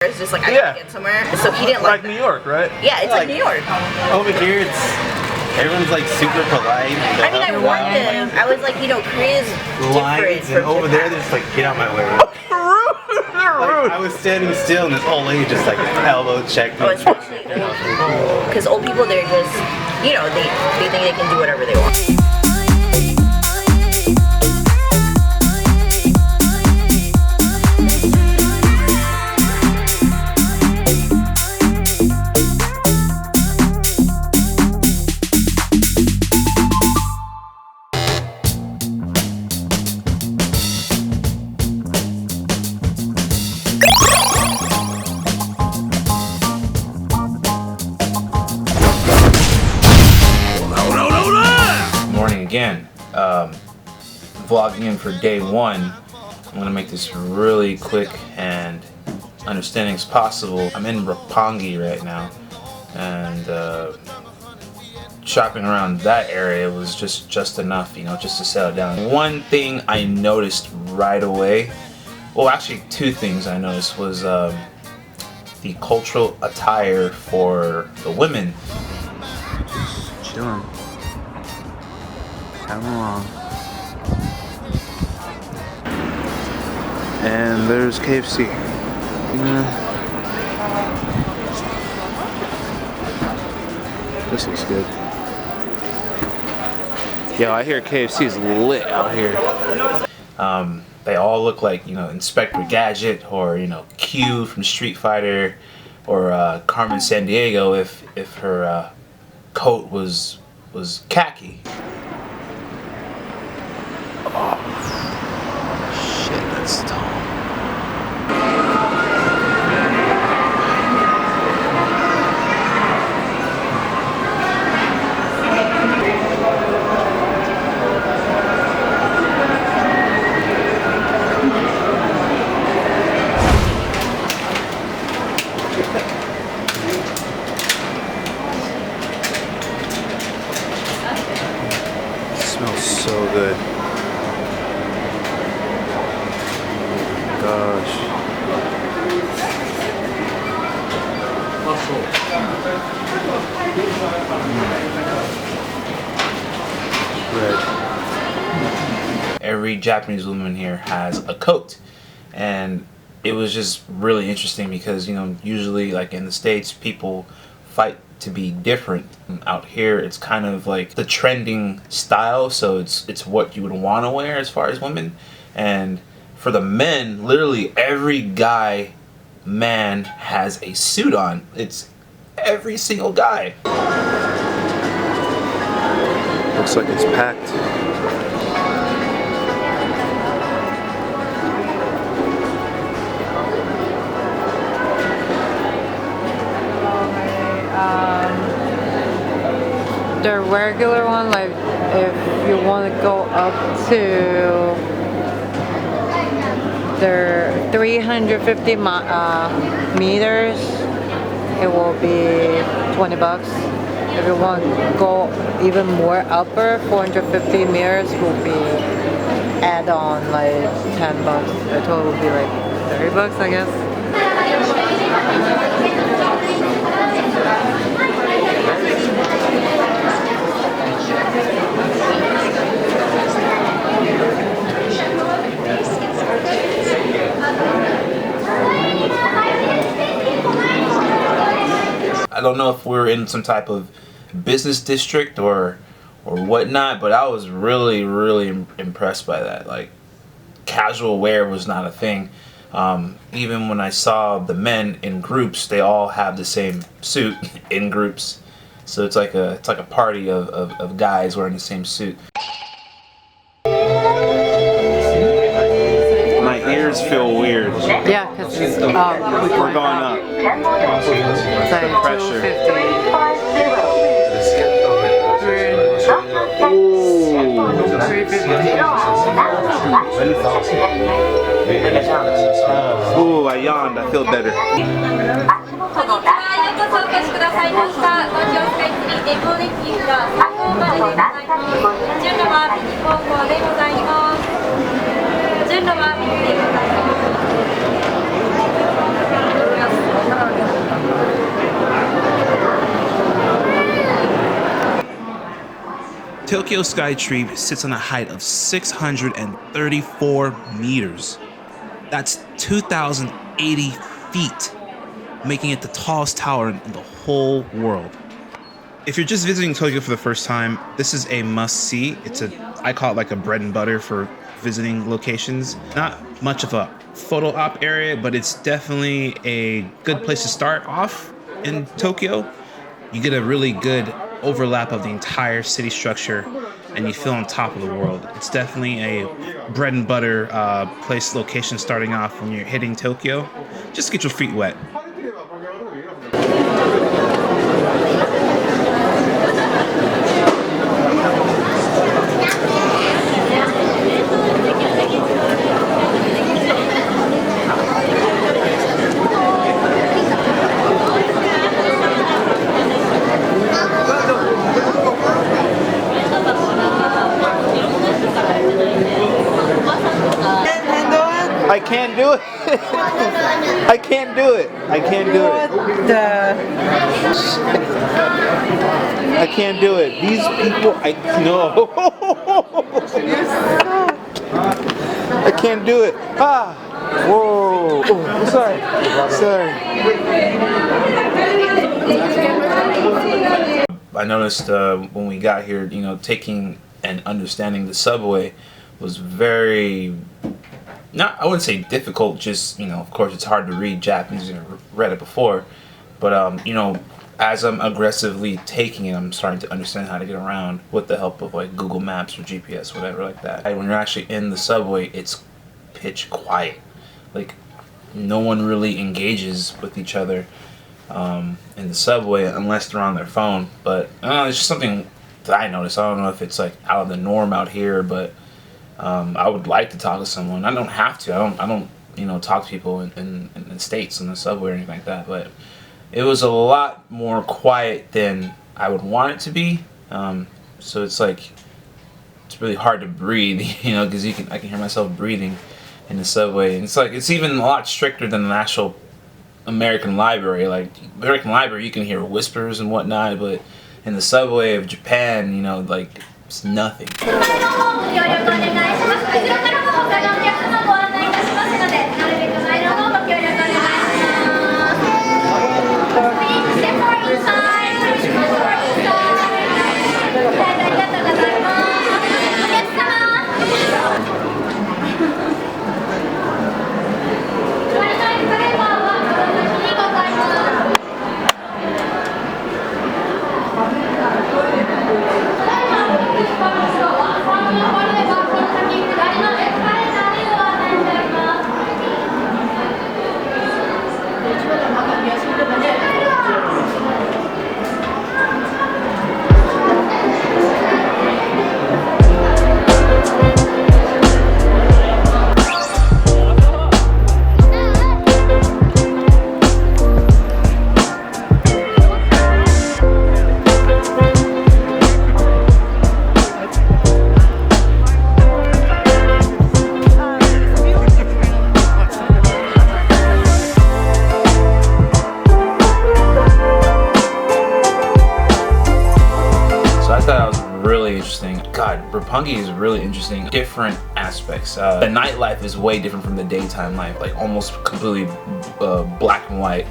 It's just like I gotta get somewhere. So he didn't like New York, right? Yeah, it's like New York. Over here, everyone's like super polite. I mean, I warned him. I was like, you know, Korea's different from and over there, they're just like, get out my way. Like, I was standing still, and this old lady just like elbow checked me. Oh, especially old people, because old people, they're just, you know, they think they can do whatever they want. Again, vlogging in for day one. I'm gonna make this really quick and understanding as possible. I'm in Roppongi right now, and shopping around that area was just enough, you know, just to settle down. One thing I noticed right away, well, actually two things I noticed was the cultural attire for the women. Chilling. Come along. And there's KFC. This looks good. Yo, I hear KFC is lit out here. They all look like, you know, Inspector Gadget or, you know, Q from Street Fighter or Carmen Sandiego if her coat was khaki. Oh, shit, that's tall. It smells so good. Gosh. Red. Every Japanese woman here has a coat, and it was just really interesting because, you know, usually like in the States people fight to be different. Out here it's kind of like the trending style, so it's what you would want to wear as far as women. And for the men, literally every man has a suit on. It's every single guy. Looks like it's packed. The regular one, like if you want to go up to the 350 meters, it will be 20 bucks. If you want to go even more upper, 450 meters will be add on like 10 bucks. The total will be like 30 bucks, I guess. I don't know if we're in some type of business district or whatnot, but I was really impressed by that. Like, casual wear was not a thing. Even when I saw the men in groups, they all have the same suit in groups. So it's like a party of guys wearing the same suit. My ears feel weird. Yeah, because we're going up. It's like pressure. 250. Ooh, I yawned. I feel better. す Tokyo Skytree sits on a height of 634 meters. That's 2,080 feet, making it the tallest tower in the whole world. If you're just visiting Tokyo for the first time, this is a must-see. I call it like a bread and butter for visiting locations. Not much of a photo op area, but it's definitely a good place to start off in Tokyo. You get a really good overlap of the entire city structure and you feel on top of the world. It's definitely a bread and butter location starting off when you're hitting Tokyo. Just get your feet wet. I can't do it. I can't do it. I can't do it. I can't do it. These people, no. I can't do it. Ah. Whoa. Oh, sorry. Sorry. I noticed when we got here, taking and understanding the subway was very, I wouldn't say difficult, just, of course it's hard to read Japanese, I've read it before, but, as I'm aggressively taking it, I'm starting to understand how to get around with the help of like Google Maps or GPS, whatever like that. When you're actually in the subway, it's pitch quiet. Like, no one really engages with each other in the subway unless they're on their phone, but it's just something that I noticed. I don't know if it's like out of the norm out here, but I would like to talk to someone. I don't have to. I don't talk to people in the States in the subway or anything like that. But it was a lot more quiet than I would want it to be. So it's like it's really hard to breathe, because I can hear myself breathing in the subway. And it's even a lot stricter than the actual American library. Like American library, you can hear whispers and whatnot, but in the subway of Japan, it's nothing. Roppongi is really interesting. Different aspects. The nightlife is way different from the daytime life, like almost completely black and white.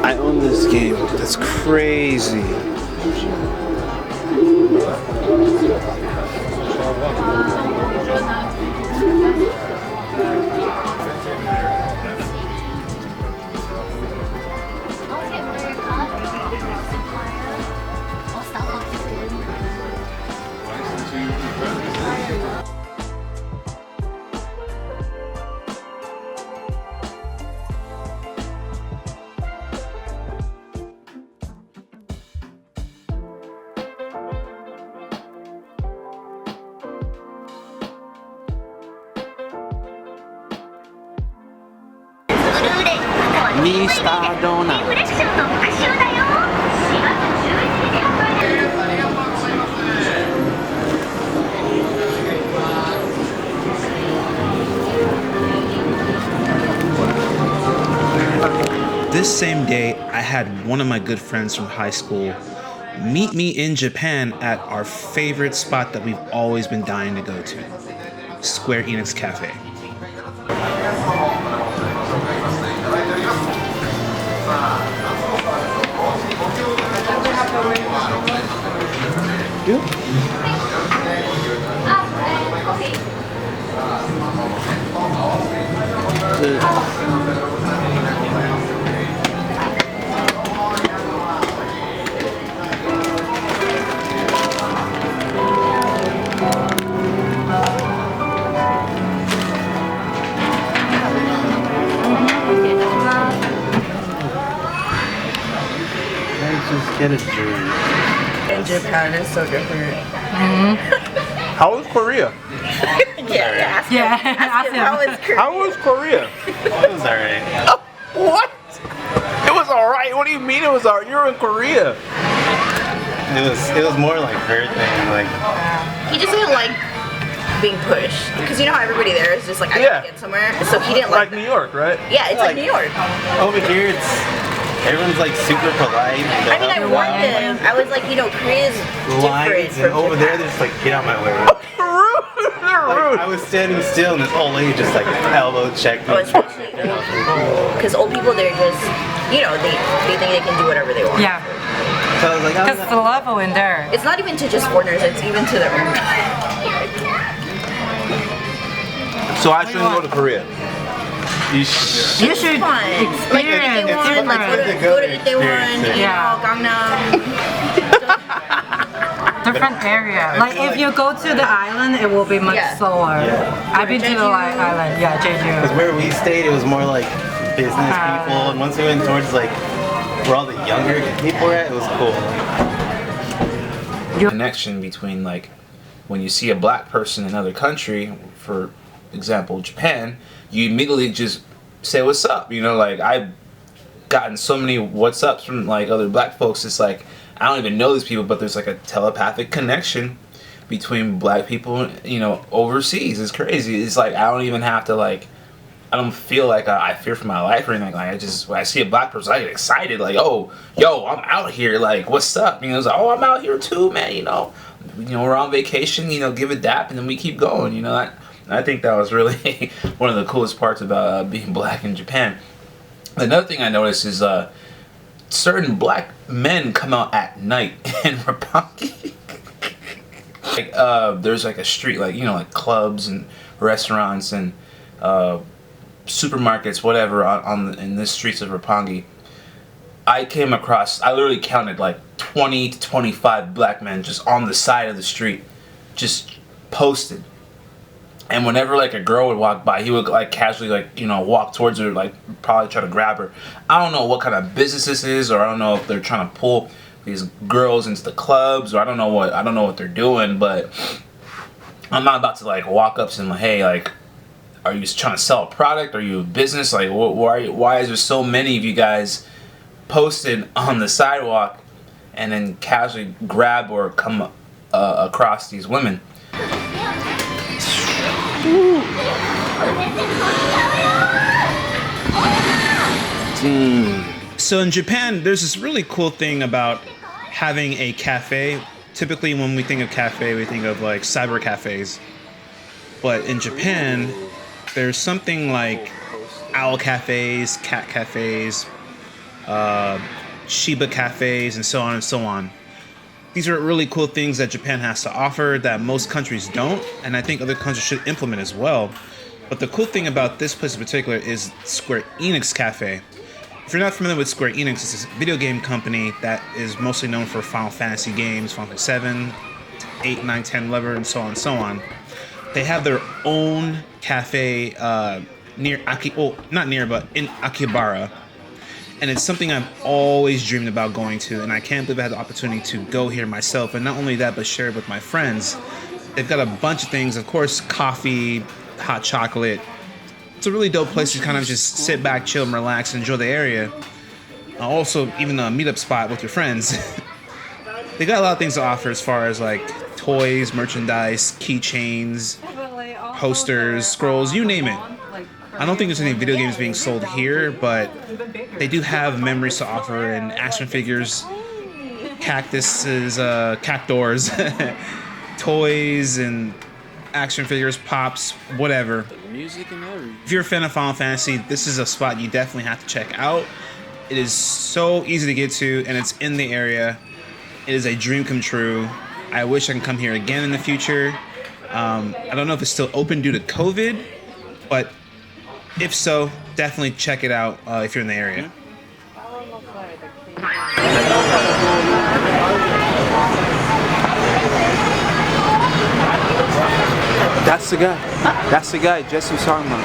I own this game. That's crazy. Mr. Donut. This same day, I had one of my good friends from high school meet me in Japan at our favorite spot that we've always been dying to go to, Square Enix Cafe. Just get a drink. In Japan is so different. How was Korea? Ask him how is Korea? How was Korea? It was alright. What? It was alright. What do you mean it was alright? You were in Korea. It was more like her thing. Like He just didn't like being pushed. Because you know how everybody there is just like, I Yeah. gotta get somewhere. So he didn't like Like New York, right? Yeah, it's like New York. over here, everyone's like super polite. I mean, I warned him. I was like, you know, Korea's different lines, and from over there, Japan. they're just like, get out my way. Rude. I was standing still, and this old lady just like elbow checked me. Oh, especially because old people, they're just, you know, they think they can do whatever they want. Yeah, So I was like, because the level in there. It's not even to just foreigners, it's even to them. So I shouldn't go to Korea. You should Fun. Like, experience Itaewon, like, go to Itaewon, you Yeah. know, Gangnam. different area. Like if you go to the island, it will be much Yeah. slower. Yeah. I've been to the Jeju. island. Yeah, Jeju. Because where we stayed, it was more like business people, and once we went towards like where all the younger people were at, it was cool. Connection between like when you see a black person in another country, for example Japan, you immediately just say what's up. You know, like I've gotten so many what's ups from like other black folks. It's like I don't even know these people, but there's like a telepathic connection between black people, you know, overseas. It's crazy. It's like I don't even have to like. I don't feel like I fear for my life or anything. Like I just when I see a black person, I get excited. Like, oh, yo, I'm out here. Like, what's up? You know, it's like, oh, I'm out here too, man. You know, we're on vacation. You know, give a dap, and then we keep going. You know, I think that was really one of the coolest parts about being black in Japan. Another thing I noticed is certain black men come out at night in Roppongi. Like there's like a street, like you know, like clubs and restaurants and supermarkets, whatever, in the streets of Roppongi. I came across, I literally counted like 20 to 25 black men just on the side of the street, just posted. And whenever like a girl would walk by, he would like casually like, you know, walk towards her, like probably try to grab her. I don't know what kind of business this is, or I don't know if they're trying to pull these girls into the clubs, or I don't know what they're doing, but I'm not about to like walk up to them like, hey, like, are you trying to sell a product? Are you a business? Like, why is there so many of you guys posted on the sidewalk and then casually grab or come across these women? So in Japan, there's this really cool thing about having a cafe. Typically, when we think of cafe, we think of like cyber cafes. But in Japan, there's something like owl cafes, cat cafes, Shiba cafes, and so on and so on. These are really cool things that Japan has to offer that most countries don't, and I think other countries should implement as well. But the cool thing about this place in particular is Square Enix Cafe. If you're not familiar with Square Enix, it's a video game company that is mostly known for Final Fantasy games, Final Fantasy 7, 8, 9, 10, 11, and so on and so on. They have their own cafe near not near, but in Akihabara. And it's something I've always dreamed about going to, and I can't believe I had the opportunity to go here myself. And not only that, but share it with my friends. They've got a bunch of things, of course, coffee, hot chocolate, it's a really dope place to kind of just sit back, chill, and relax, and enjoy the area. Also, even a meetup spot with your friends. They got a lot of things to offer as far as like toys, merchandise, keychains, posters, scrolls, you name it. I don't think there's any video games being sold here, but they do have memories to offer and action figures, cactuses, cactors, toys, and action figures, pops, whatever. Music and everything. If you're a fan of Final Fantasy, this is a spot you definitely have to check out. It is so easy to get to, and it's in the area. It is a dream come true. I wish I can come here again in the future. I don't know if it's still open due to COVID, but if so, definitely check it out if you're in the area. That's the guy. That's the guy Jesse was talking about.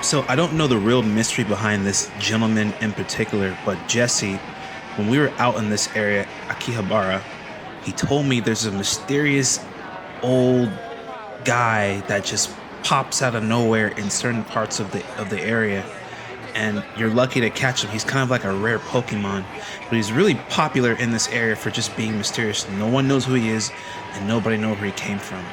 So I don't know the real mystery behind this gentleman in particular, but Jesse, when we were out in this area, Akihabara, he told me there's a mysterious old guy that just pops out of nowhere in certain parts of the area, and you're lucky to catch him. He's kind of like a rare Pokemon, but he's really popular in this area for just being mysterious. No one knows who he is, and nobody knows where he came from.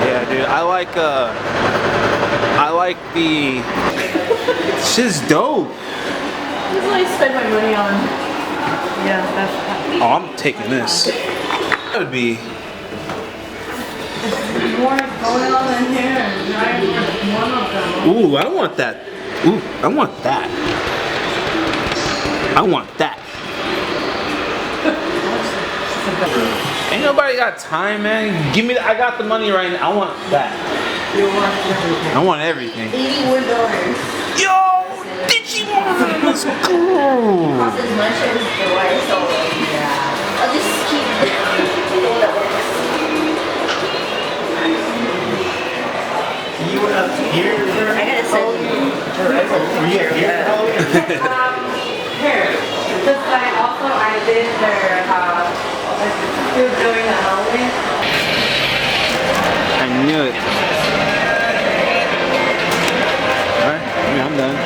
Yeah, dude. I like the. Shit's dope. This is what I spend my money on. Yeah, that's Oh, I'm taking this. That would be. more going on in here. And I one of them. Ooh, I want that. Ooh, I want that. I want that. Ain't nobody got time, man. Give me. I got the money right now. I want that. I want everything. $81. Yo, Digimon. Let's go. Cost as much as the wire solo. Yeah. I'll just keep the one that works. You were up here? I gotta send you. Were you here? Here. Because I did their, still doing the Halloween. I knew it. Alright, yeah, I'm done.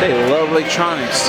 They love electronics.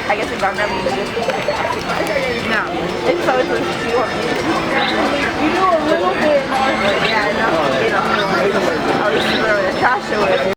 I guess if I'm not no. If so, it's like you want me to you do a little bit more, but yeah, no, you know, I'll just throw the trash away.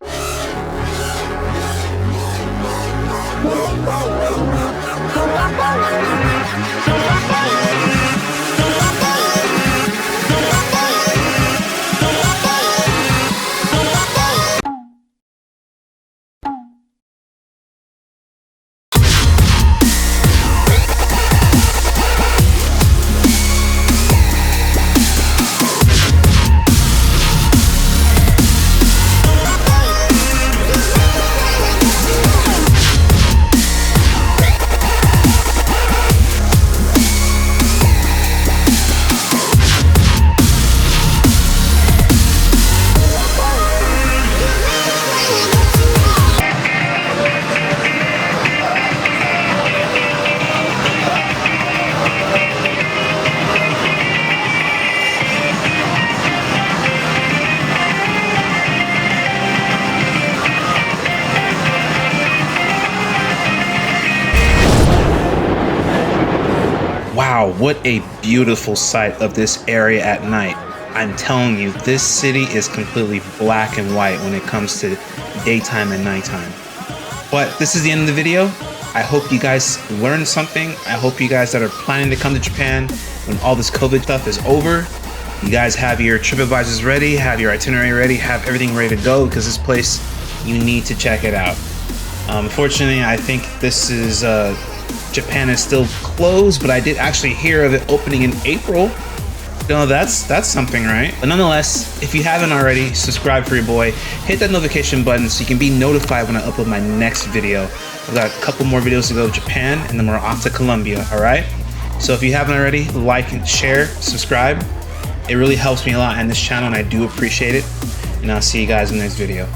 Wow, what a beautiful sight of this area at night. I'm telling you, this city is completely black and white when it comes to daytime and nighttime. But this is the end of the video. I hope you guys learned something. I hope you guys that are planning to come to Japan when all this COVID stuff is over, you guys have your TripAdvisors ready, have your itinerary ready, have everything ready to go, because this place, you need to check it out. Unfortunately, I think this is, Japan is still closed, but I did actually hear of it opening in April. You know, that's something, right? But nonetheless, if you haven't already, subscribe for your boy. Hit that notification button so you can be notified when I upload my next video. I've got a couple more videos to go to Japan, and then we're off to Colombia, all right? So if you haven't already, like and share, subscribe. It really helps me a lot on this channel, and I do appreciate it. And I'll see you guys in the next video.